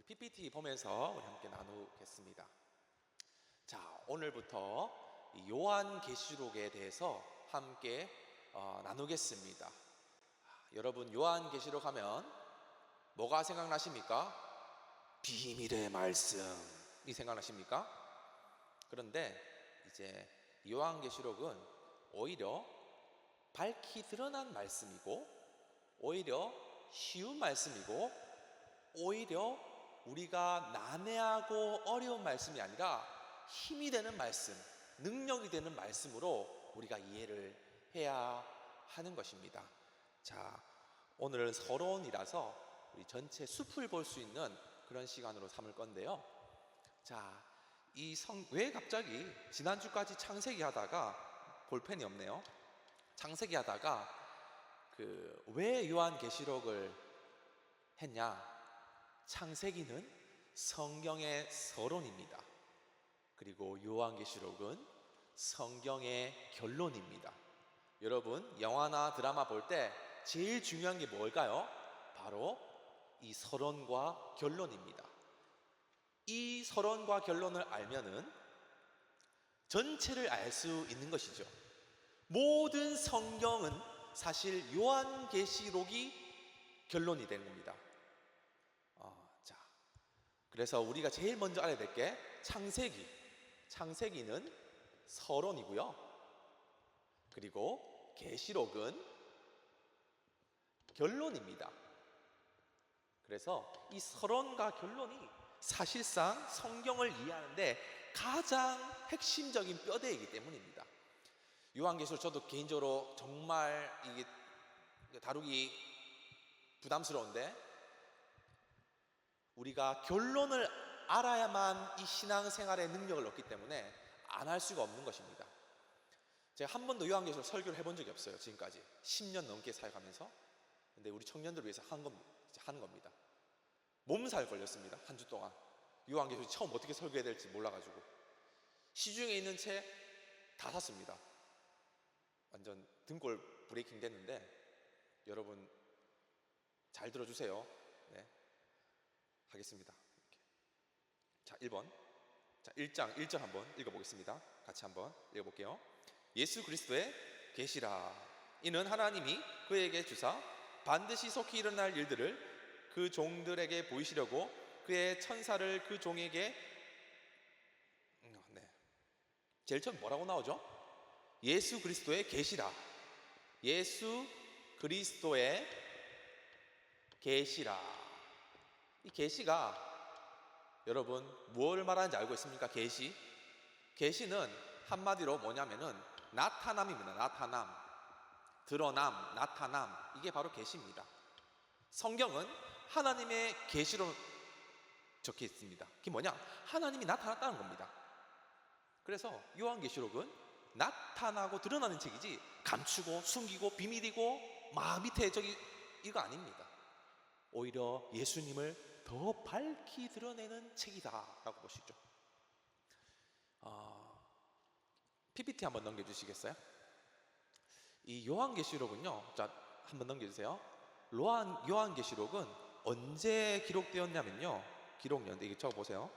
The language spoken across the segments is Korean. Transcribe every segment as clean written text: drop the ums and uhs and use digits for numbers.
우리 PPT 보면서 우리 함께 나누겠습니다. 자, 오늘부터 이 요한계시록에 대해서 함께 나누겠습니다. 여러분, 요한계시록 하면 뭐가 생각나십니까? 비밀의 말씀이 생각나십니까? 그런데 이제 요한계시록은 오히려 밝히 드러난 말씀이고, 오히려 쉬운 말씀이고, 오히려 우리가 난해하고 어려운 말씀이 아니라 힘이 되는 말씀, 능력이 되는 말씀으로 우리가 이해를 해야 하는 것입니다. 자, 오늘은 서론이라서 우리 전체 숲을 볼 수 있는 그런 시간으로 삼을 건데요. 자, 왜 갑자기 지난주까지 창세기 하다가 볼펜이 없네요. 창세기 하다가 왜 요한계시록을 했냐? 창세기는 성경의 서론입니다. 그리고 요한계시록은 성경의 결론입니다. 여러분, 영화나 드라마 볼 때 제일 중요한 게 뭘까요? 바로 이 서론과 결론입니다. 이 서론과 결론을 알면은 전체를 알 수 있는 것이죠. 모든 성경은 사실 요한계시록이 결론이 되는 겁니다. 자, 그래서 우리가 제일 먼저 알아야 될 게 창세기는 서론이고요. 그리고 계시록은 결론입니다. 그래서 이 서론과 결론이 사실상 성경을 이해하는데 가장 핵심적인 뼈대이기 때문입니다. 요한계시록 저도 개인적으로 정말 이게 다루기 부담스러운데, 우리가 결론을 알아야만 이 신앙생활의 능력을 얻기 때문에 안 할 수가 없는 것입니다. 제가 한 번도 요한계시록 설교를 해본 적이 없어요. 지금까지 10년 넘게 사역하면서. 근데 우리 청년들을 위해서 하는 겁니다. 몸살 걸렸습니다. 한 주 동안 요한계시록 처음 어떻게 설교해야 될지 몰라가지고 시중에 있는 책 다 샀습니다. 완전 등골 브레이킹 됐는데, 여러분 잘 들어주세요. 네, 하겠습니다. 이렇게. 자, 1번. 자, 1장 1절 한번 읽어보겠습니다. 같이 한번 읽어볼게요. 예수 그리스도의 계시라. 이는 하나님이 그에게 주사 반드시 속히 일어날 일들을 그 종들에게 보이시려고 그의 천사를 그 종에게 제일 처음 뭐라고 나오죠? 예수 그리스도의 계시라. 예수 그리스도의 계시라. 이 계시가 여러분 무엇을 말하는지 알고 있습니까? 계시는 한마디로 뭐냐면은 나타남입니다. 나타남, 드러남, 나타남, 이게 바로 계시입니다. 성경은 하나님의 계시로 적혀 있습니다. 그게 뭐냐? 하나님이 나타났다는 겁니다. 그래서 요한계시록은 나타나고 드러나는 책이지 감추고 숨기고 비밀이고 막 밑에 이거 아닙니다. 오히려 예수님을 더 밝히 드러내는 책이다라고 보시죠. PPT 한번 넘겨주시겠어요? 이 요한계시록은요, 자, 한번 넘겨주세요. 요한계시록은 언제 기록되었냐면요, 기록연대, 이거 적어보세요.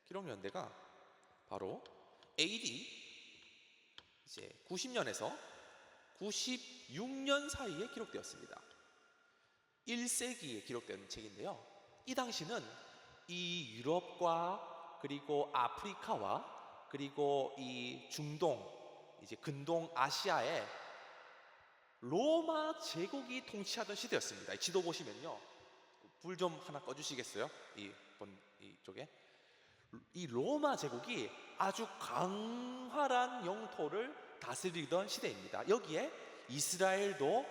기록연대가 바로 AD 이제 90년에서 96년 사이에 기록되었습니다. 1세기에 기록된 책인데요, 이 당시는 이 유럽과 그리고 아프리카와 그리고 이 중동, 이제 근동 아시아에 로마 제국이 통치하던 시대였습니다. 지도 보시면요, 불 좀 하나 꺼주시겠어요? 이쪽에 이 로마 제국이 아주 강활한 영토를 다스리던 시대입니다. 여기에 이스라엘도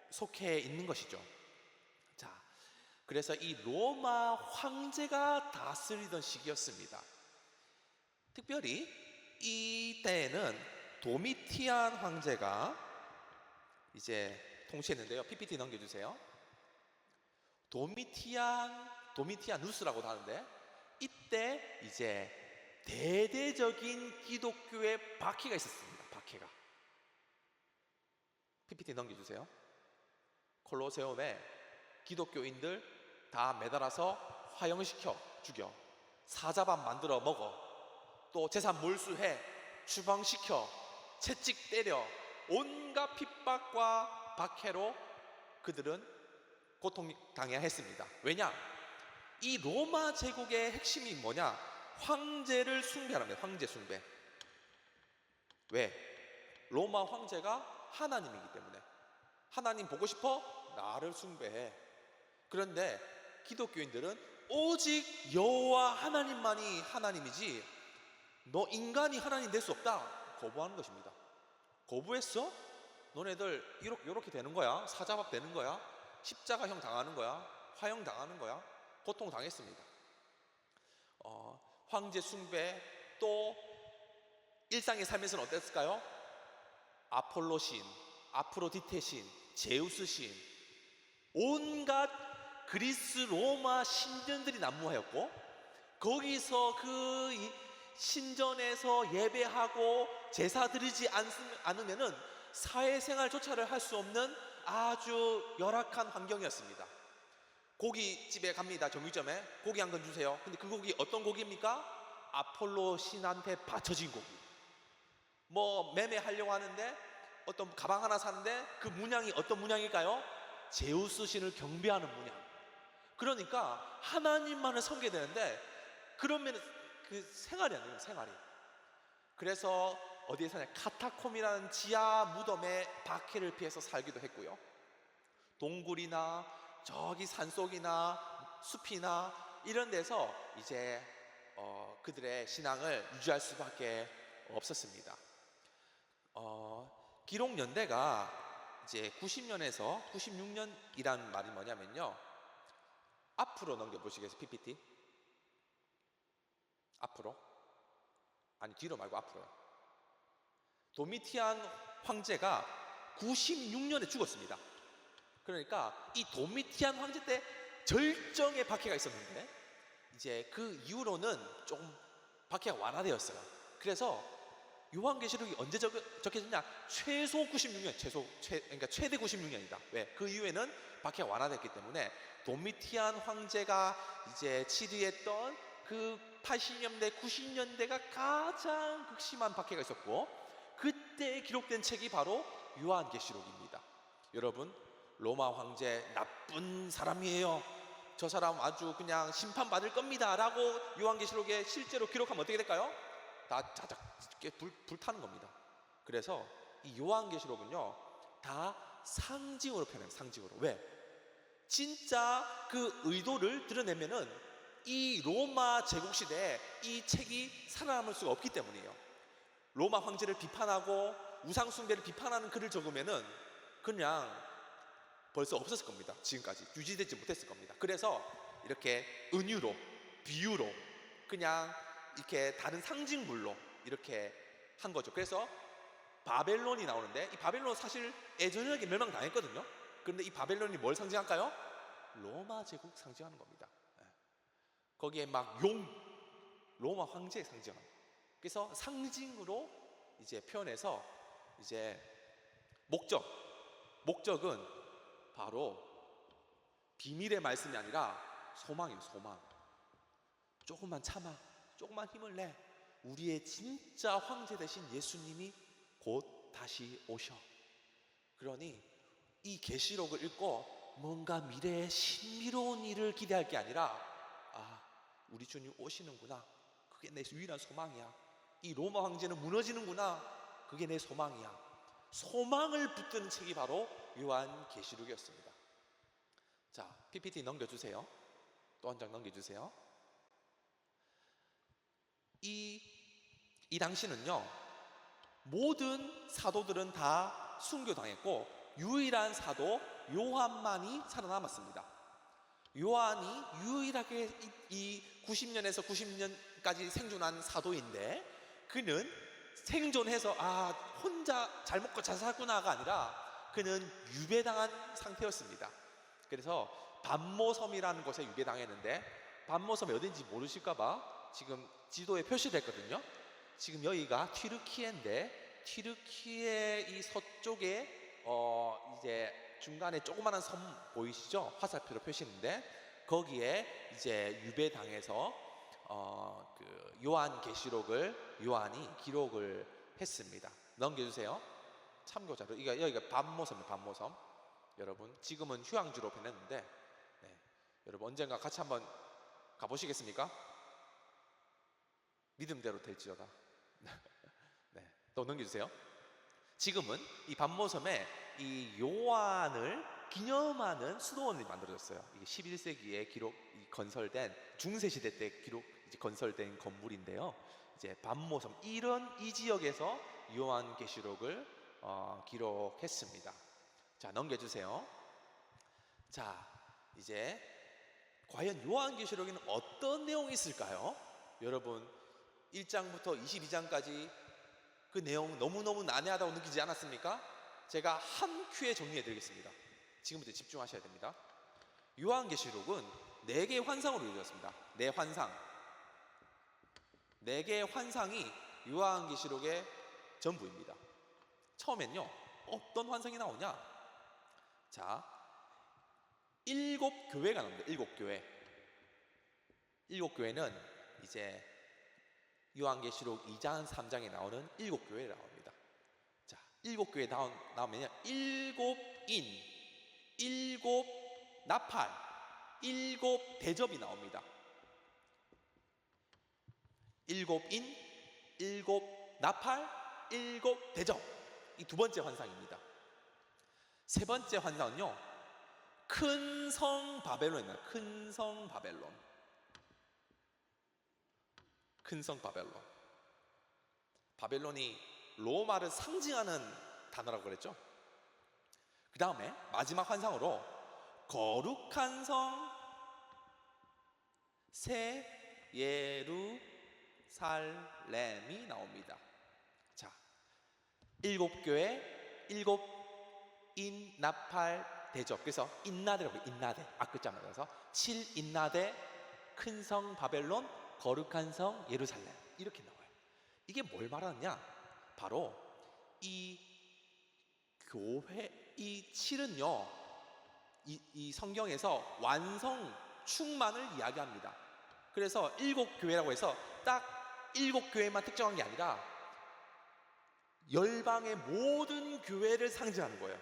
속해 있는 것이죠. 자, 그래서 이 로마 황제가 다스리던 시기였습니다. 특별히 이때에는 도미티안 황제가 이제 통치했는데요. PPT 넘겨주세요. 도미티아누스라고도 하는데, 이때 이제 대대적인 기독교의 박해가 있었습니다. 박해가. PPT 넘겨주세요. 콜로세움에 기독교인들 다 매달아서 화형시켜 죽여, 사자밥 만들어 먹어, 또 재산 몰수해, 추방시켜, 채찍 때려, 온갖 핍박과 박해로 그들은 고통당해야 했습니다. 왜냐? 이 로마 제국의 핵심이 뭐냐? 황제를 숭배하는 거예요. 황제 숭배. 왜? 로마 황제가 하나님이기 때문에. 하나님 보고 싶어? 나를 숭배해. 그런데 기독교인들은 오직 여호와 하나님만이 하나님이지 너 인간이 하나님 될 수 없다, 거부하는 것입니다. 거부했어? 너네들 이렇게 되는 거야. 사자밥 되는 거야. 십자가형 당하는 거야. 화형 당하는 거야. 고통 당했습니다. 황제 숭배, 또 일상의 삶에서는 어땠을까요? 아폴로 신, 아프로디테 신, 제우스 신, 온갖 그리스 로마 신전들이 난무하였고, 거기서 그 신전에서 예배하고 제사 드리지 않으면은 사회생활조차를 할 수 없는 아주 열악한 환경이었습니다. 고깃집에 갑니다. 정육점에 고기 한 건 주세요. 근데 그 고기 어떤 고기입니까? 아폴로 신한테 바쳐진 고기. 뭐 매매하려고 하는데 어떤 가방 하나 사는데 그 문양이 어떤 문양일까요? 제우스 신을 경배하는 문양. 그러니까 하나님만을 섬겨야 되는데 그러면 그 생활이 아니에요. 생활이. 그래서 어디에 사냐? 카타콤이라는 지하 무덤에 박해를 피해서 살기도 했고요. 동굴이나 저기 산속이나 숲이나 이런 데서 이제 그들의 신앙을 유지할 수밖에 없었습니다. 기록 연대가 이제 90년에서 96년이란 말이 뭐냐면요. 앞으로 넘겨보시겠어요? PPT. 앞으로. 아니 뒤로 말고 앞으로요. 도미티안 황제가 96년에 죽었습니다. 그러니까 이 도미티안 황제 때 절정의 박해가 있었는데 이제 그 이후로는 조금 박해가 완화되었어요. 그래서 요한계시록이 언제 적혀졌냐? 최소 96년, 그러니까 최대 96년이다. 왜? 그 이후에는 박해가 완화됐기 때문에 도미티안 황제가 이제 치리했던 그 80년대, 90년대가 가장 극심한 박해가 있었고, 그때 기록된 책이 바로 요한계시록입니다. 여러분, 로마 황제 나쁜 사람이에요. 저 사람 아주 그냥 심판받을 겁니다 라고 요한계시록에 실제로 기록하면 어떻게 될까요? 다 자작 불타는 겁니다. 그래서 이 요한계시록은요 다 상징으로 표현해요. 상징으로. 왜? 진짜 그 의도를 드러내면은 이 로마 제국시대에 이 책이 살아남을 수가 없기 때문이에요. 로마 황제를 비판하고 우상숭배를 비판하는 글을 적으면은 그냥 벌써 없었을 겁니다. 지금까지 유지되지 못했을 겁니다. 그래서 이렇게 은유로, 비유로, 그냥 이렇게 다른 상징물로 이렇게 한 거죠. 그래서 바벨론이 나오는데, 이 바벨론 사실 예전에 멸망당했거든요. 그런데 이 바벨론이 뭘 상징할까요? 로마 제국 상징하는 겁니다. 거기에 막 로마 황제의 상징하는. 그래서 상징으로 이제 표현해서 이제 목적은 바로 비밀의 말씀이 아니라 소망이에요. 소망. 조금만 참아, 조금만 힘을 내. 우리의 진짜 황제 되신 예수님이 곧 다시 오셔. 그러니 이 계시록을 읽고 뭔가 미래의 신비로운 일을 기대할 게 아니라, 우리 주님 오시는구나, 그게 내 유일한 소망이야. 이 로마 황제는 무너지는구나, 그게 내 소망이야. 소망을 붙드는 책이 바로 요한계시록이었습니다. 자, PPT 넘겨주세요. 또 한 장 넘겨주세요. 이 당시는요 모든 사도들은 다 순교당했고 유일한 사도 요한만이 살아남았습니다. 요한이 유일하게 이 90년에서 90년까지 생존한 사도인데, 그는 생존해서 혼자 잘 먹고 잘 살구나가 아니라 그는 유배당한 상태였습니다. 그래서 반모섬이라는 곳에 유배당했는데, 반모섬이 어딘지 모르실까봐 지금 지도에 표시됐거든요. 지금 여기가 튀르키예인데, 튀르키예 이 서쪽에 이제 중간에 조그마한 섬 보이시죠? 화살표로 표시했는데 거기에 이제 유배당해서 그 요한계시록을 요한이 기록을 했습니다. 넘겨주세요. 참고자료. 여기가 반모섬이에요. 반모섬. 여러분 지금은 휴양지로 변했는데, 네. 여러분 언젠가 같이 한번 가보시겠습니까? 믿음대로 될지어다. 네. 또 넘겨주세요. 지금은 이 반모섬에 이 요한을 기념하는 수도원이 만들어졌어요. 이게 11세기에 건설된 중세시대 때 이제 건설된 건물인데요. 이제 반모섬 이 지역에서 요한계시록을 기록했습니다. 자, 넘겨주세요. 자, 이제 과연 요한계시록에는 어떤 내용이 있을까요? 여러분 1장부터 22장까지 그 내용 너무너무 난해하다고 느끼지 않았습니까? 제가 한 큐에 정리해 드리겠습니다. 지금부터 집중하셔야 됩니다. 요한계시록은 4개의 환상으로 이루어졌습니다. 4환상. 4개의 환상이 요한계시록의 전부입니다. 처음엔요, 어떤 환상이 나오냐? 자, 7교회가 나옵니다. 7교회. 7교회는 이제 요한계시록 2장, 3장에 나오는 7교회가 나옵니다. 자, 7교회 나오면요, 7인, 7 나팔, 7 대접이 나옵니다. 7인, 7 나팔, 7 대접. 이 두 번째 환상입니다. 세 번째 환상은요, 큰 성 바벨론입니다. 큰 성 바벨론. 큰 성 바벨론. 바벨론이 로마를 상징하는 단어라고 그랬죠. 그 다음에 마지막 환상으로 거룩한 성 새 예루살렘이 나옵니다. 자, 7교회 7인 나팔 대접. 그래서 인나대라고 해요. 인나대. 앞글자 말해서 7인나대 큰 성 바벨론 거룩한 성 예루살렘 이렇게 나와요. 이게 뭘 말하느냐? 바로 이 교회, 이 7은요 이 성경에서 완성 충만을 이야기합니다. 그래서 7교회라고 해서 딱 7교회만 특정한 게 아니라 열방의 모든 교회를 상징하는 거예요.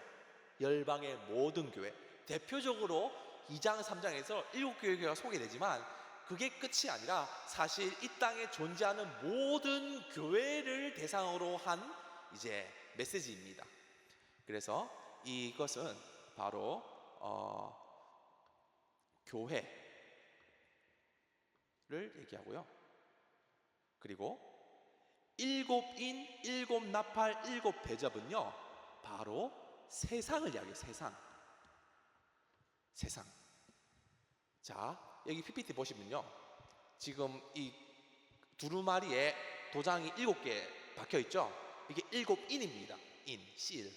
열방의 모든 교회. 대표적으로 2장 3장에서 7교회가 소개되지만 그게 끝이 아니라 사실 이 땅에 존재하는 모든 교회를 대상으로 한 이제 메시지입니다. 그래서 이것은 바로 교회를 얘기하고요. 그리고 7인, 7 나팔, 7 대접은요, 바로 세상을 이야기해요. 세상. 자, 여기 PPT 보시면요, 지금 이 두루마리에 도장이 7개 박혀 있죠. 이게 7인입니다. 실.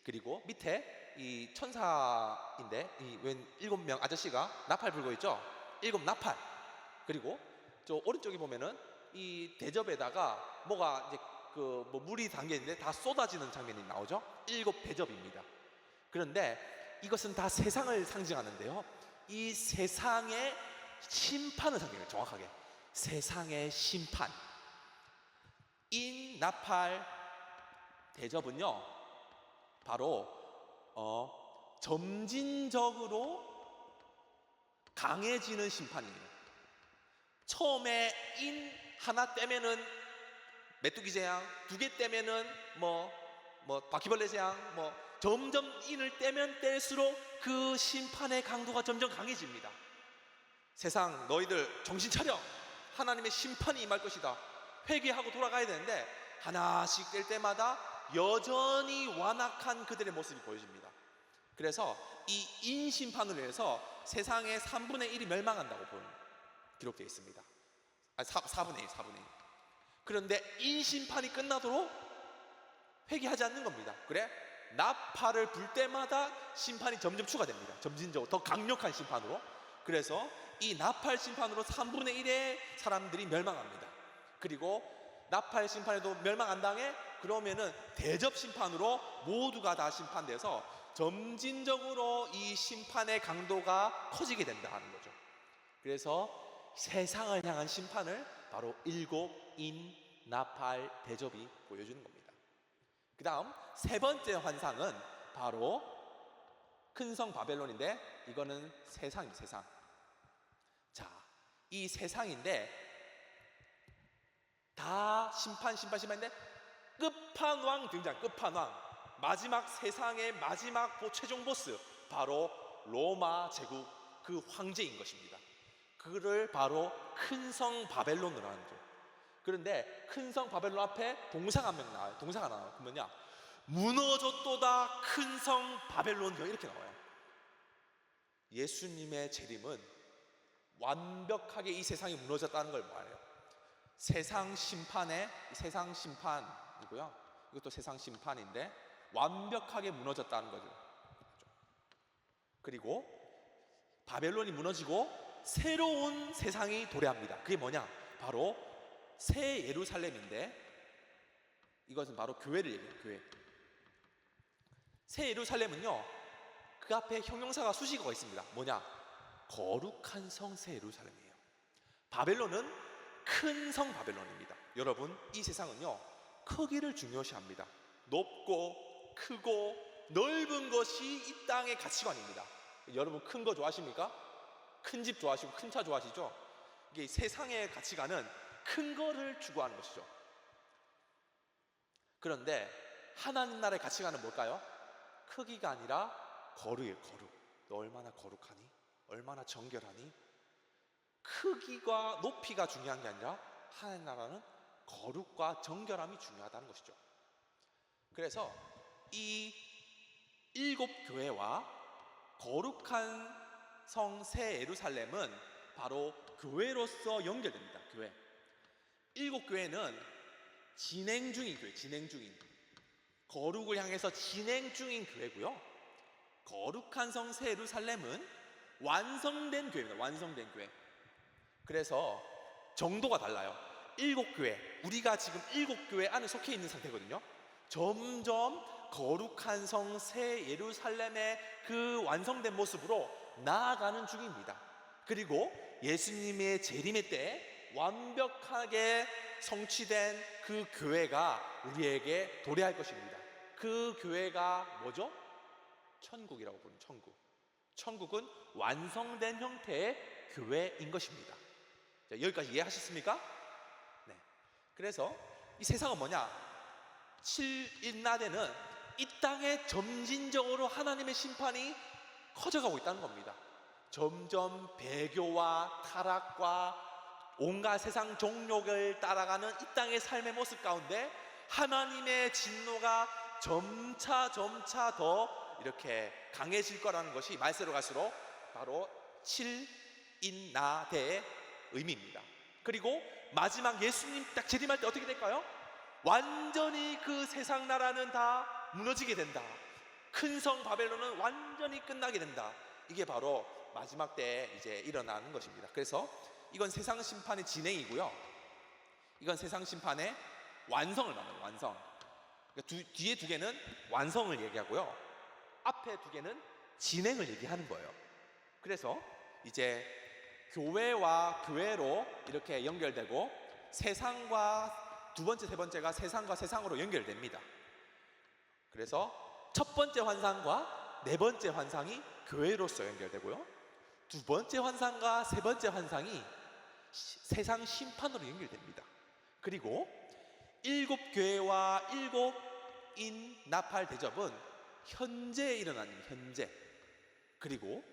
그리고 밑에 이 천사인데 웬 7명 아저씨가 나팔 불고 있죠. 7 나팔. 그리고 저 오른쪽에 보면은 이 대접에다가 뭐가 이제 뭐 물이 담겨 있는데 다 쏟아지는 장면이 나오죠. 7 대접입니다. 그런데 이것은 다 세상을 상징하는데요, 이 세상의 심판을 상징해요. 정확하게 세상의 심판. 인 나팔 대접은요, 바로 점진적으로 강해지는 심판이에요. 처음에 인 하나 떼면은 메뚜기 재앙, 2개 떼면은 뭐 바퀴벌레 재앙, 점점 인을 떼면 뗄수록 그 심판의 강도가 점점 강해집니다. 세상 너희들 정신 차려. 하나님의 심판이 임할 것이다. 회개하고 돌아가야 되는데 하나씩 뗄 때마다 여전히 완악한 그들의 모습이 보여집니다. 그래서 이 인심판으로 해서 세상의 3분의 1이 멸망한다고 기록되어 있습니다. 4분의 1. 그런데 인심판이 끝나도록 회개하지 않는 겁니다. 그래? 나팔을 불 때마다 심판이 점점 추가됩니다. 점진적으로 더 강력한 심판으로. 그래서 이 나팔 심판으로 3분의 1의 사람들이 멸망합니다. 그리고 나팔 심판에도 멸망 안 당해? 그러면은 대접 심판으로 모두가 다 심판돼서 점진적으로 이 심판의 강도가 커지게 된다는 거죠. 그래서 세상을 향한 심판을 바로 일곱 인 나팔 대접이 보여주는 겁니다. 그 다음 세 번째 환상은 바로 큰 성 바벨론인데, 이거는 세상입니다. 세상. 자, 이 세상인데 다 심판인데 끝판왕 등장. 끝판왕, 마지막, 세상의 마지막 최종 보스, 바로 로마 제국 그 황제인 것입니다. 그를 바로 큰 성 바벨론으로 하는 거죠. 그런데 큰 성 바벨론 앞에 동상 한 명 나와요. 동사가 나와요. 그러면요, 무너졌도다 큰 성 바벨론이요, 이렇게 나와요. 예수님의 재림은 완벽하게 이 세상이 무너졌다는 걸 말해요. 세상 심판이고요. 이것도 세상 심판인데 완벽하게 무너졌다는 거죠. 그리고 바벨론이 무너지고 새로운 세상이 도래합니다. 그게 뭐냐? 바로 새 예루살렘인데, 이것은 바로 교회를 얘기해요. 교회. 새 예루살렘은요, 그 앞에 형용사가 수식어가 있습니다. 뭐냐? 거룩한 성 새 예루살렘이에요. 바벨론은 큰 성 바벨론입니다. 여러분, 이 세상은요, 크기를 중요시합니다. 높고 크고 넓은 것이 이 땅의 가치관입니다. 여러분, 큰 거 좋아하십니까? 큰 집 좋아하시고 큰 차 좋아하시죠? 이게 세상의 가치관은 큰 거를 추구하는 것이죠. 그런데 하나님 나라의 가치관은 뭘까요? 크기가 아니라 거룩이에요. 거룩. 너 얼마나 거룩하니? 얼마나 정결하니? 크기와 높이가 중요한 게 아니라 하나님 나라는 거룩과 정결함이 중요하다는 것이죠. 그래서 이 일곱 교회와 거룩한 성 새 예루살렘은 바로 교회로서 연결됩니다. 교회. 일곱 교회는 진행 중인 교회, 거룩을 향해서 진행 중인 교회고요. 거룩한 성 새 예루살렘은 완성된 교회입니다. 완성된 교회. 그래서 정도가 달라요. 일곱 교회, 우리가 지금 일곱 교회 안에 속해 있는 상태거든요. 점점 거룩한 성 새 예루살렘의 그 완성된 모습으로 나아가는 중입니다. 그리고 예수님의 재림의 때에 완벽하게 성취된 그 교회가 우리에게 도래할 것입니다. 그 교회가 뭐죠? 천국이라고 부르는 천국. 천국은 완성된 형태의 교회인 것입니다. 자, 여기까지 이해하셨습니까? 네. 그래서 이 세상은 뭐냐? 7인나대는 이 땅에 점진적으로 하나님의 심판이 커져가고 있다는 겁니다. 점점 배교와 타락과 온갖 세상 종욕을 따라가는 이 땅의 삶의 모습 가운데 하나님의 진노가 점차 더 이렇게 강해질 거라는 것이 말세로 갈수록 바로 7인나대의 의미입니다. 그리고 마지막 예수님 딱 재림할 때 어떻게 될까요? 완전히 그 세상 나라는 다 무너지게 된다. 큰 성 바벨론은 완전히 끝나게 된다. 이게 바로 마지막 때에 이제 일어나는 것입니다. 그래서 이건 세상 심판의 진행이고요, 이건 세상 심판의 완성을 말합니다. 완성. 그러니까 뒤에 두 개는 완성을 얘기하고요, 앞에 두 개는 진행을 얘기하는 거예요. 그래서 이제 교회와 교회로 이렇게 연결되고, 세상과 두 번째, 세 번째가 세상과 세상으로 연결됩니다. 그래서 첫 번째 환상과 네 번째 환상이 교회로서 연결되고요, 두 번째 환상과 세 번째 환상이 세상 심판으로 연결됩니다. 그리고 일곱 교회와 일곱 인 나팔 대접은 현재 일어나는 현재, 그리고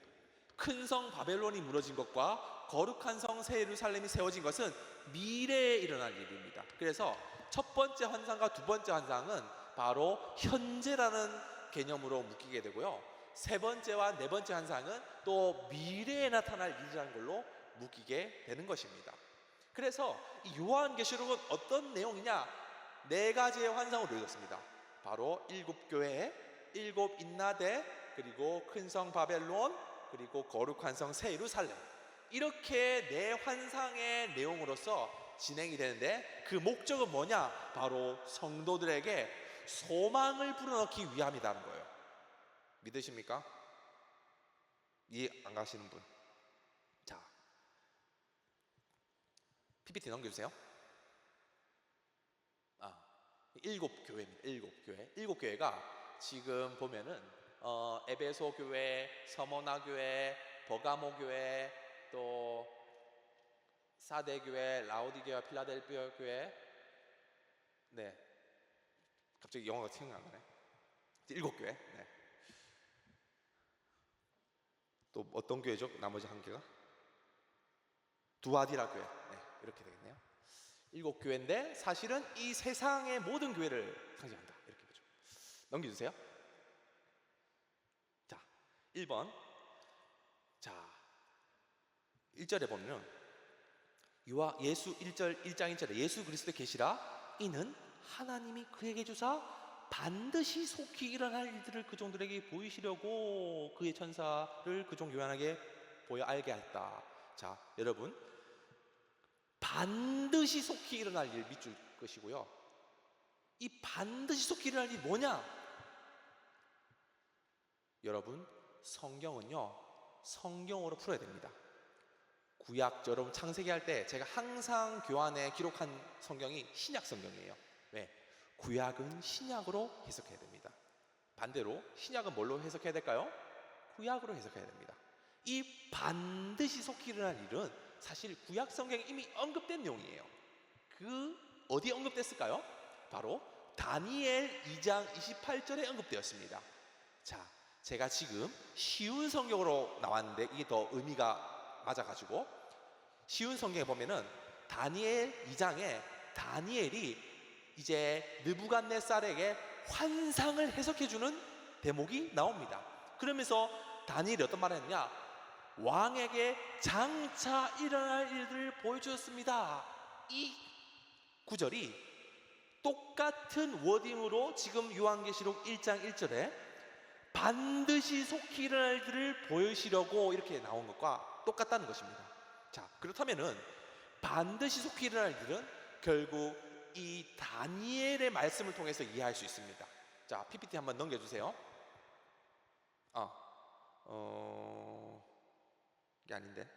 큰 성 바벨론이 무너진 것과 거룩한 성 새 예루살렘이 세워진 것은 미래에 일어날 일입니다. 그래서 첫 번째 환상과 두 번째 환상은 바로 현재라는 개념으로 묶이게 되고요, 세 번째와 네 번째 환상은 또 미래에 나타날 일이라는 걸로 묶이게 되는 것입니다. 그래서 이 요한계시록은 어떤 내용이냐? 네 가지의 환상으로 이루어졌습니다. 바로 일곱 교회, 일곱 인나대, 그리고 큰 성 바벨론, 그리고 거룩한 성 새 예루살렘, 이렇게 네 환상의 내용으로서 진행이 되는데, 그 목적은 뭐냐? 바로 성도들에게 소망을 불어넣기 위함이라는 거예요. 믿으십니까? 이해 안 가시는 분? 자, PPT 넘겨주세요. 일곱 교회입니다. 일곱 교회가 지금 보면은 에베소 교회, 서머나 교회, 버가모 교회, 또 사대 교회, 라오디게와 필라델피아 교회. 네, 갑자기 영어가 생각나네. 일곱 교회. 네. 또 어떤 교회죠? 나머지 한 개가 두아디라 교회. 네, 이렇게 되겠네요. 일곱 교회인데 사실은 이 세상의 모든 교회를 상징한다, 이렇게 보죠. 넘겨주세요. 자, 1번. 자, 1절에 보면 예수 1장 1절에 예수 그리스도의 계시라 이는 하나님이 그에게 주사 반드시 속히 일어날 일들을 그 종들에게 보이시려고 그의 천사를 그 종 요한에게 보여 알게 했다. 자, 여러분, 반드시 속히 일어날 일 밑줄 것이고요. 이 반드시 속히 일어날 일이 뭐냐? 여러분, 성경은요, 성경으로 풀어야 됩니다. 구약, 여러분 창세기 할 때 제가 항상 교환에 기록한 성경이 신약 성경이에요. 왜? 구약은 신약으로 해석해야 됩니다. 반대로 신약은 뭘로 해석해야 될까요? 구약으로 해석해야 됩니다. 이 반드시 속히 일어날 일은 사실 구약 성경에 이미 언급된 내용이에요. 어디에 언급됐을까요? 바로 다니엘 2장 28절에 언급되었습니다. 자, 제가 지금 쉬운 성경으로 나왔는데 이게 더 의미가 맞아가지고, 쉬운 성경에 보면은 다니엘 2장에 다니엘이 이제 느부갓네살에게 환상을 해석해주는 대목이 나옵니다. 그러면서 다니엘이 어떤 말을 했냐? 왕에게 장차 일어날 일들을 보여주었습니다. 이 구절이 똑같은 워딩으로 지금 요한계시록 1장 1절에 반드시 속히 일어날 일들을 보여주시려고 이렇게 나온 것과 똑같다는 것입니다. 자, 그렇다면은 반드시 속히 일어날 일은 결국 이 다니엘의 말씀을 통해서 이해할 수 있습니다. 자, PPT 한번 넘겨주세요. 이게 아닌데.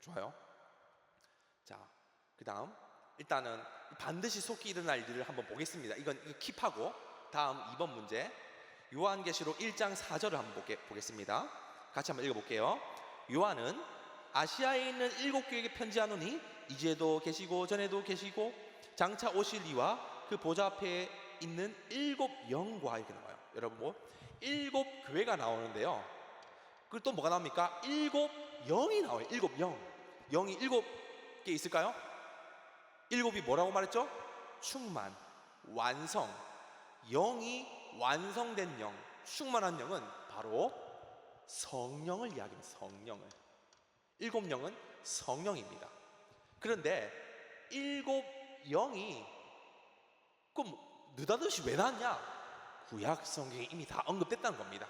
좋아요. 자, 그 다음 일단은 반드시 속히 일어날 일을 한번 보겠습니다. 이거 킵하고 다음 2번 문제, 요한계시록 1장 4절을 한번 보겠습니다. 같이 한번 읽어볼게요. 요한은 아시아에 있는 7교회에게 편지하노니 이제도 계시고 전에도 계시고 장차 오실 이와 그 보좌 앞에 있는 7영과 이렇게 나와요. 여러분, 뭐 7교회가 나오는데요, 그리고 또 뭐가 나옵니까? 7영이 나와요. 7영. 영이 7개 있을까요? 7이 뭐라고 말했죠? 충만, 완성. 영이 완성된 영, 충만한 영은 바로 성령을 이야기합니다. 성령을. 7영은 성령입니다. 그런데 7영이 그럼 느닷없이 왜 나왔냐? 구약 성경에 이미 다 언급됐다는 겁니다.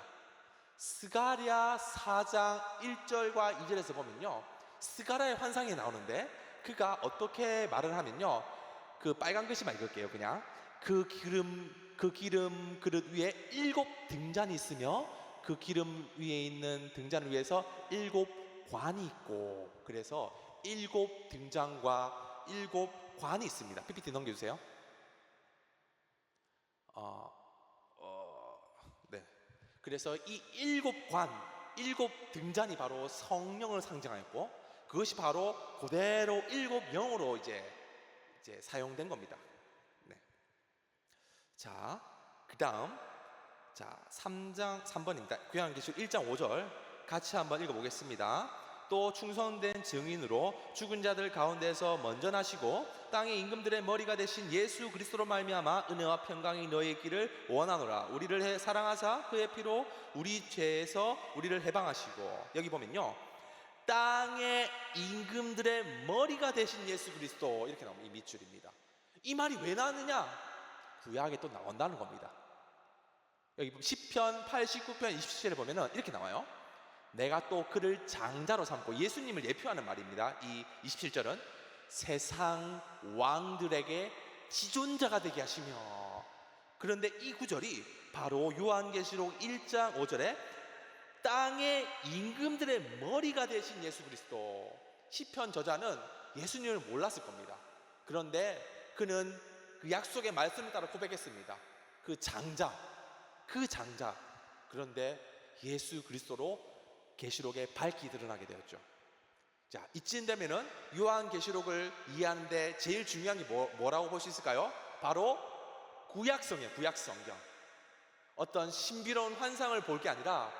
스가랴 4장 1절과 2절에서 보면요, 스가랴의 환상이 나오는데 그가 어떻게 말을 하면요, 그 빨간 글씨만 읽을게요. 그냥 그 기름 그릇 위에 7등잔이 있으며 그 기름 위에 있는 등잔 위에서 7관이 있고, 그래서 7등잔과 7관이 있습니다. PPT 넘겨주세요. 네. 그래서 이 7관, 7등잔이 바로 성령을 상징하였고, 그것이 바로 그대로 7영으로 이제 사용된 겁니다. 네. 자, 그 다음, 자, 3번입니다. 요한계시록 1장 5절 같이 한번 읽어보겠습니다. 또 충성된 증인으로 죽은 자들 가운데서 먼저 나시고 땅의 임금들의 머리가 되신 예수 그리스도로 말미암아 은혜와 평강이 너희의 길을 원하노라. 우리를 사랑하사 그의 피로 우리 죄에서 우리를 해방하시고, 여기 보면요, 땅의 임금들의 머리가 되신 예수 그리스도, 이렇게 나오면 이 밑줄입니다. 이 말이 왜 나왔느냐? 구약에 또 나온다는 겁니다. 여기 시편 89편 27절에 보면은 이렇게 나와요. 내가 또 그를 장자로 삼고, 예수님을 예표하는 말입니다. 이 27절은 세상 왕들에게 지존자가 되게 하시며, 그런데 이 구절이 바로 요한계시록 1장 5절에 땅의 임금들의 머리가 되신 예수 그리스도, 시편 저자는 예수님을 몰랐을 겁니다. 그런데 그는 그 약속의 말씀을 따라 고백했습니다. 그 장자. 그런데 예수 그리스도로 계시록에 밝히 드러나게 되었죠. 자, 이쯤 되면은 요한계시록을 이해하는데 제일 중요한 게 뭐라고 볼 수 있을까요? 바로 구약성이에요. 구약성경. 어떤 신비로운 환상을 볼 게 아니라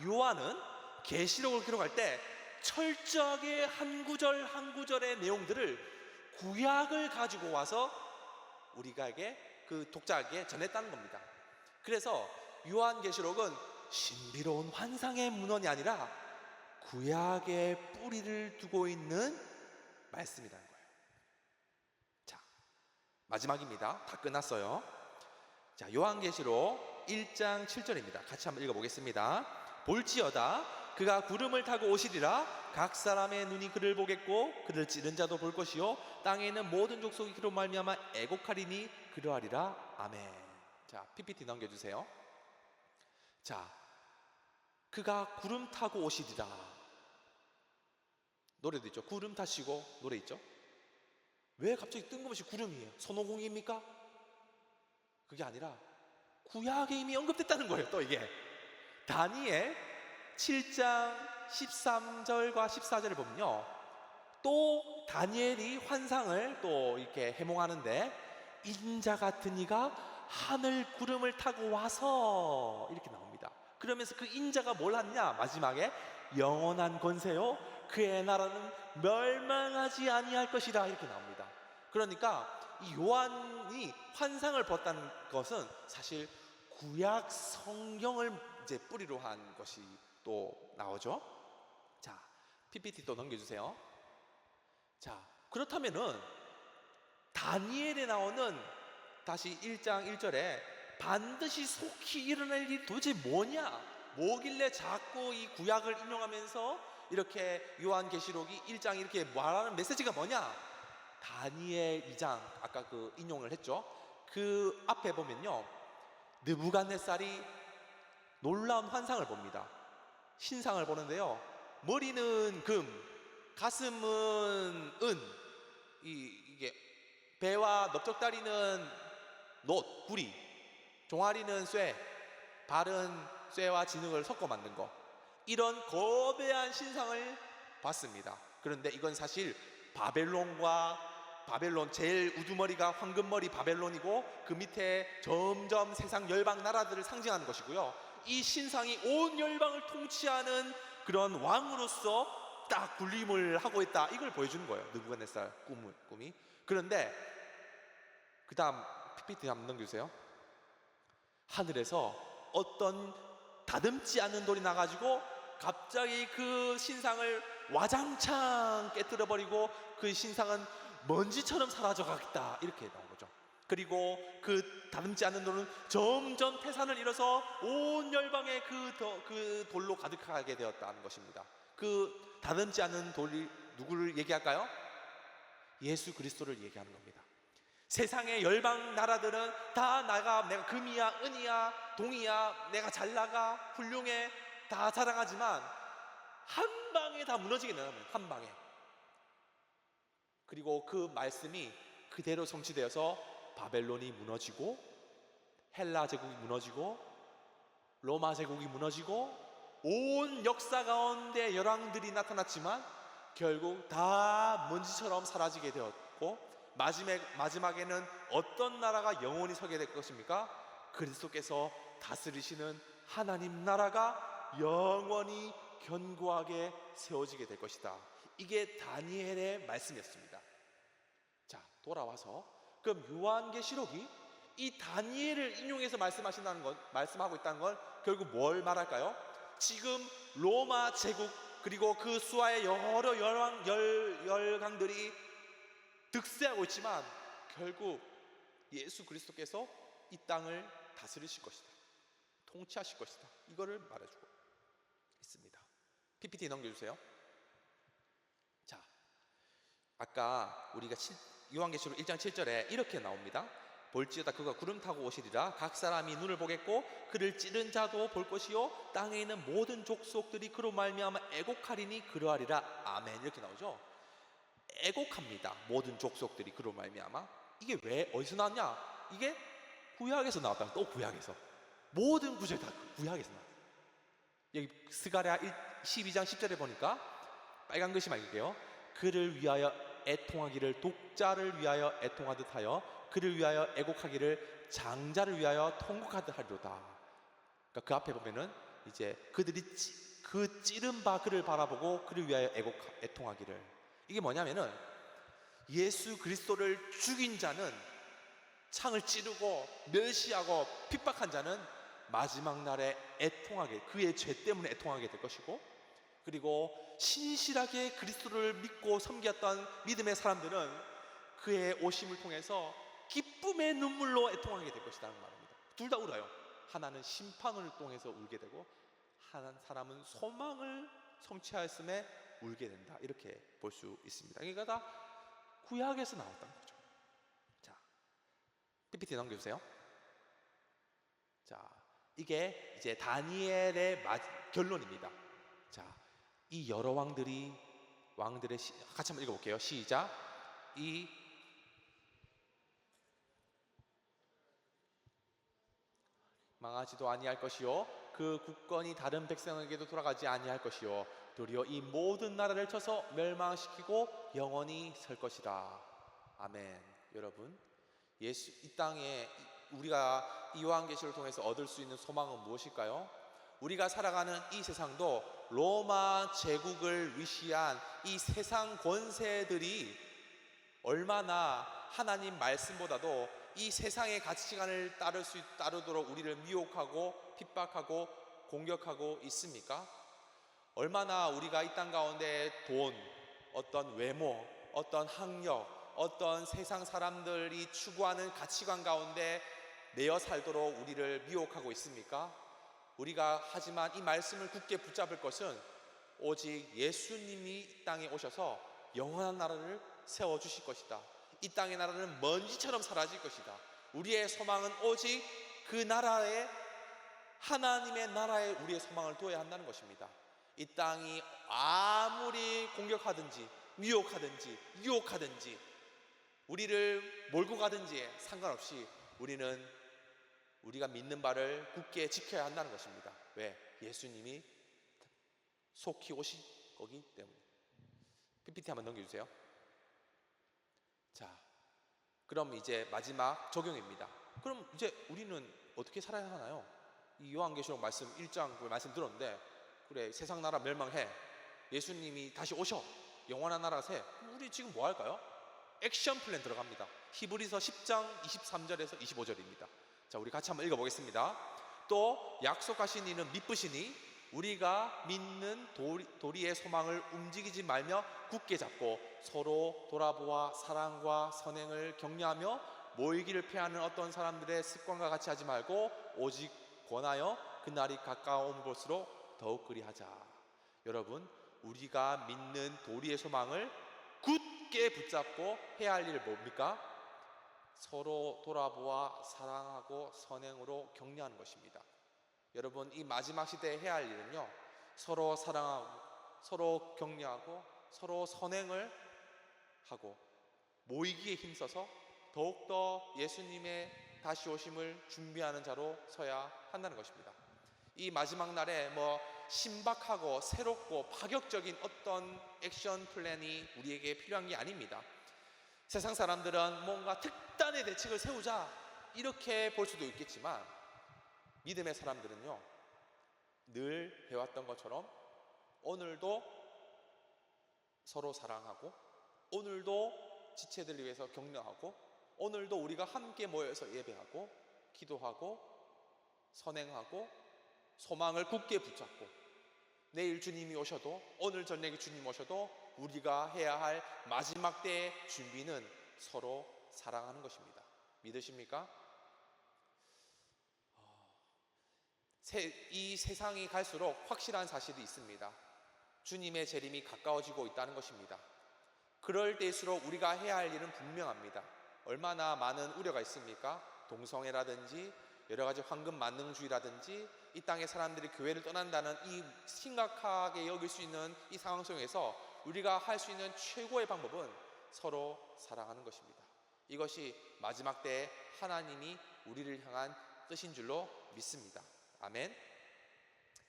요한은 계시록을 기록할 때 철저하게 한 구절 한 구절의 내용들을 구약을 가지고 와서 우리에게 그 독자에게 전했다는 겁니다. 그래서 요한계시록은 신비로운 환상의 문헌이 아니라 구약의 뿌리를 두고 있는 말씀이라는 거예요. 자, 마지막입니다. 다 끝났어요. 자, 요한계시록 1장 7절입니다. 같이 한번 읽어보겠습니다. 볼지어다 그가 구름을 타고 오시리라. 각 사람의 눈이 그를 보겠고 그를 찌른 자도 볼 것이요 땅에 있는 모든 족속이 그로 말미암아 애곡하리니 그러하리라. 아멘. 자, PPT 넘겨주세요. 자, 그가 구름 타고 오시리라. 노래도 있죠. 구름 타시고 노래 있죠. 왜 갑자기 뜬금없이 구름이에요? 손오공입니까? 그게 아니라 구약에 이미 언급됐다는 거예요. 또 이게 다니엘 7장 13절과 14절을 보면요, 또 다니엘이 환상을 또 이렇게 해몽하는데 인자 같은 이가 하늘 구름을 타고 와서 이렇게 나옵니다. 그러면서 그 인자가 뭘 하느냐, 마지막에 영원한 권세요 그의 나라는 멸망하지 아니할 것이라 이렇게 나옵니다. 그러니까 이 요한이 환상을 봤다는 것은 사실 구약 성경을 이제 뿌리로 한 것이 또 나오죠. 자, PPT 또 넘겨주세요. 자, 그렇다면은 다니엘에 나오는 다시 1장 1절에 반드시 속히 일어날 일이 도대체 뭐길래 자꾸 이 구약을 인용하면서 이렇게 요한계시록이 1장 이렇게 말하는 메시지가 뭐냐? 다니엘 2장 아까 그 인용을 했죠. 그 앞에 보면요, 느부갓네살이 놀라운 환상을 봅니다. 신상을 보는데요, 머리는 금, 가슴은 은, 이게 배와 넓적다리는 놋, 구리, 종아리는 쇠, 발은 쇠와 진흙을 섞어 만든 거, 이런 거대한 신상을 봤습니다. 그런데 이건 사실 바벨론 제일 우두머리가 황금머리 바벨론이고 그 밑에 점점 세상 열방 나라들을 상징하는 것이고요, 이 신상이 온 열방을 통치하는 그런 왕으로서 딱 군림을 하고 있다, 이걸 보여주는 거예요. 느부갓네살 꿈이. 그런데 그 다음 PPT 한번 넘겨주세요. 하늘에서 어떤 다듬지 않는 돌이 나가지고 갑자기 그 신상을 와장창 깨뜨려 버리고 그 신상은 먼지처럼 사라져 가겠다, 이렇게 나온 거죠. 그리고 그 다듬지 않는 돌은 점점 태산을 이뤄서 온 열방에 그 돌로 가득하게 되었다는 것입니다. 그 다듬지 않는 돌이 누구를 얘기할까요? 예수 그리스도를 얘기하는 겁니다. 세상의 열방 나라들은 다 내가 금이야, 은이야, 동이야, 내가 잘 나가, 훌륭해, 다 자랑하지만 한 방에 다 무너지게 되는, 한 방에. 그리고 그 말씀이 그대로 성취되어서 바벨론이 무너지고, 헬라 제국이 무너지고, 로마 제국이 무너지고, 온 역사 가운데 열왕들이 나타났지만 결국 다 먼지처럼 사라지게 되었고, 마지막에는 어떤 나라가 영원히 서게 될 것입니까? 그리스도께서 다스리시는 하나님 나라가 영원히 견고하게 세워지게 될 것이다. 이게 다니엘의 말씀이었습니다. 자, 돌아와서 그럼 요한계시록이 이 다니엘을 인용해서 말씀하고 있다는 건 결국 뭘 말할까요? 지금 로마 제국 그리고 그 수하의 여러 열강들이 득세하고 있지만 결국 예수 그리스도께서 이 땅을 다스리실 것이다, 통치하실 것이다, 이거를 말해주고 있습니다. PPT 넘겨주세요. 자, 아까 우리가 요한계시록 1장 7절에 이렇게 나옵니다. 볼지어다 그가 구름 타고 오시리라. 각 사람이 눈을 보겠고 그를 찌른 자도 볼 것이요 땅에 있는 모든 족속들이 그로 말미암아 애곡하리니 그러하리라. 아멘. 이렇게 나오죠. 애곡합니다. 모든 족속들이 그로 말미암아. 이게 왜 어디서 나왔냐? 이게 구약에서 나왔다. 또 구약에서 모든 구절 다 구약에서 나왔다. 여기 스가랴 12장 10절에 보니까 빨간 글씨 말게요. 그를 위하여 애통하기를 독자를 위하여 애통하듯 하여 그를 위하여 애곡하기를 장자를 위하여 통곡하듯 하리로다. 그러니까 그 앞에 보면은 이제 그들이 그 찌른 바 그를 바라보고 그를 위하여 애통하기를. 이게 뭐냐면은 예수 그리스도를 죽인 자는, 창을 찌르고 멸시하고 핍박한 자는 마지막 날에 애통하게, 그의 죄 때문에 애통하게 될 것이고, 그리고 신실하게 그리스도를 믿고 섬겼던 믿음의 사람들은 그의 오심을 통해서 기쁨의 눈물로 애통하게 될 것이라는 말입니다. 둘 다 울어요. 하나는 심판을 통해서 울게 되고 한 사람은 소망을 성취하였음에 울게 된다. 이렇게 볼 수 있습니다. 그러니까 다 구약에서 나왔다는 거죠. 자, PPT 넘겨주세요. 자, 이게 이제 다니엘의 결론입니다. 자, 이 여러 왕들의 같이 한번 읽어볼게요. 시작. 이 망하지도 아니할 것이요 그 국권이 다른 백성에게도 돌아가지 아니할 것이요 도리어 이 모든 나라를 쳐서 멸망시키고 영원히 설 것이라. 아멘. 여러분, 예수 이 땅에 우리가 이 요한계시를 통해서 얻을 수 있는 소망은 무엇일까요? 우리가 살아가는 이 세상도 로마 제국을 위시한 이 세상 권세들이 얼마나 하나님 말씀보다도 이 세상의 가치관을 따르도록 우리를 미혹하고 핍박하고 공격하고 있습니까? 얼마나 우리가 이 땅 가운데 돈, 어떤 외모, 어떤 학력, 어떤 세상 사람들이 추구하는 가치관 가운데 내어 살도록 우리를 미혹하고 있습니까? 우리가 하지만 이 말씀을 굳게 붙잡을 것은 오직 예수님이 이 땅에 오셔서 영원한 나라를 세워주실 것이다. 이 땅의 나라는 먼지처럼 사라질 것이다. 우리의 소망은 오직 그 나라에, 하나님의 나라에 우리의 소망을 두어야 한다는 것입니다. 이 땅이 아무리 공격하든지 미혹하든지 유혹하든지 우리를 몰고 가든지 상관없이 우리는 우리가 믿는 바를 굳게 지켜야 한다는 것입니다. 왜? 예수님이 속히 오실 거기 때문에. PPT 한번 넘겨주세요. 자, 그럼 이제 마지막 적용입니다. 그럼 이제 우리는 어떻게 살아야 하나요? 이 요한계시록 말씀 1장 그 말씀 들었는데, 그래 세상 나라 멸망해, 예수님이 다시 오셔, 영원한 나라가 새. 우리 지금 뭐 할까요? 액션 플랜 들어갑니다. 히브리서 10장 23절에서 25절입니다. 자, 우리 같이 한번 읽어보겠습니다. 또 약속하신 이는 미쁘시니 우리가 믿는 도리의 소망을 움직이지 말며 굳게 잡고 서로 돌아보아 사랑과 선행을 격려하며 모이기를 피하는 어떤 사람들의 습관과 같이 하지 말고 오직 권하여 그날이 가까움 볼수록 더욱 그리하자. 여러분, 우리가 믿는 도리의 소망을 굳게 붙잡고 해야 할 일은 뭡니까? 서로 돌아보아 사랑하고 선행으로 격려하는 것입니다. 여러분, 이 마지막 시대에 해야 할 일은요, 서로 사랑하고 서로 격려하고 서로 선행을 하고 모이기에 힘써서 더욱더 예수님의 다시 오심을 준비하는 자로 서야 한다는 것입니다. 이 마지막 날에 뭐 신박하고 새롭고 파격적인 어떤 액션 플랜이 우리에게 필요한 게 아닙니다. 세상 사람들은 뭔가 특단의 대책을 세우자 이렇게 볼 수도 있겠지만, 믿음의 사람들은요, 늘 해왔던 것처럼 오늘도 서로 사랑하고, 오늘도 지체들을 위해서 격려하고, 오늘도 우리가 함께 모여서 예배하고 기도하고 선행하고 소망을 굳게 붙잡고, 내일 주님이 오셔도 오늘 저녁에 주님 오셔도 우리가 해야 할 마지막 때의 준비는 서로 사랑하는 것입니다. 믿으십니까? 이 세상이 갈수록 확실한 사실이 있습니다. 주님의 재림이 가까워지고 있다는 것입니다. 그럴 때일수록 우리가 해야 할 일은 분명합니다. 얼마나 많은 우려가 있습니까? 동성애라든지 여러 가지 황금 만능주의라든지 이 땅의 사람들이 교회를 떠난다는 이 심각하게 여길 수 있는 이 상황 속에서 우리가 할 수 있는 최고의 방법은 서로 사랑하는 것입니다. 이것이 마지막 때에 하나님이 우리를 향한 뜻인 줄로 믿습니다. 아멘.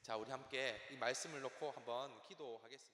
자, 우리 함께 이 말씀을 놓고 한번 기도하겠습니다.